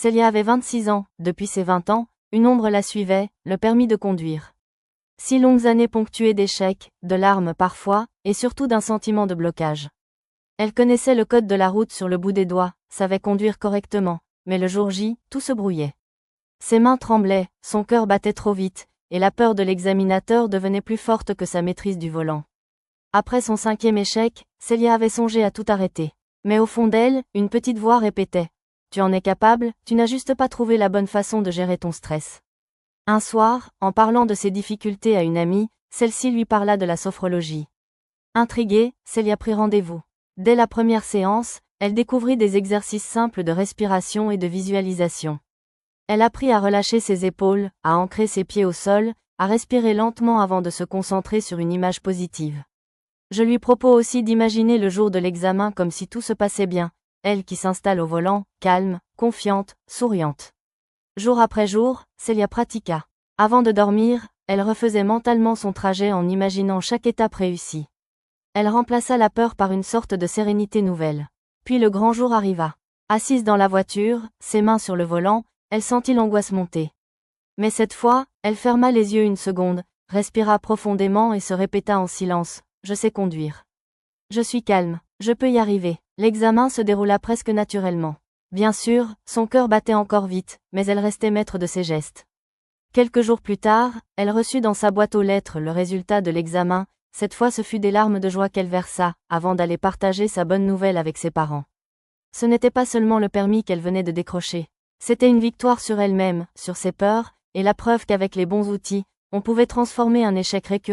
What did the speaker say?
Célia avait 26 ans, depuis ses 20 ans, une ombre la suivait, le permis de conduire. 6 longues années ponctuées d'échecs, de larmes parfois, et surtout d'un sentiment de blocage. Elle connaissait le code de la route sur le bout des doigts, savait conduire correctement, mais le jour J, tout se brouillait. Ses mains tremblaient, son cœur battait trop vite, et la peur de l'examinateur devenait plus forte que sa maîtrise du volant. Après son 5e échec, Célia avait songé à tout arrêter. Mais au fond d'elle, une petite voix répétait « Tu en es capable, tu n'as juste pas trouvé la bonne façon de gérer ton stress. » Un soir, en parlant de ses difficultés à une amie, celle-ci lui parla de la sophrologie. Intriguée, Célia prit rendez-vous. Dès la première séance, elle découvrit des exercices simples de respiration et de visualisation. Elle apprit à relâcher ses épaules, à ancrer ses pieds au sol, à respirer lentement avant de se concentrer sur une image positive. Je lui propose aussi d'imaginer le jour de l'examen comme si tout se passait bien, elle qui s'installe au volant, calme, confiante, souriante. Jour après jour, Célia pratiqua. Avant de dormir, elle refaisait mentalement son trajet en imaginant chaque étape réussie. Elle remplaça la peur par une sorte de sérénité nouvelle. Puis le grand jour arriva. Assise dans la voiture, ses mains sur le volant, elle sentit l'angoisse monter. Mais cette fois, elle ferma les yeux une seconde, respira profondément et se répéta en silence « Je sais conduire. Je suis calme, je peux y arriver ». L'examen se déroula presque naturellement. Bien sûr, son cœur battait encore vite, mais elle restait maître de ses gestes. Quelques jours plus tard, elle reçut dans sa boîte aux lettres le résultat de l'examen. Cette fois ce fut des larmes de joie qu'elle versa, avant d'aller partager sa bonne nouvelle avec ses parents. Ce n'était pas seulement le permis qu'elle venait de décrocher. C'était une victoire sur elle-même, sur ses peurs, et la preuve qu'avec les bons outils, on pouvait transformer un échec récurrent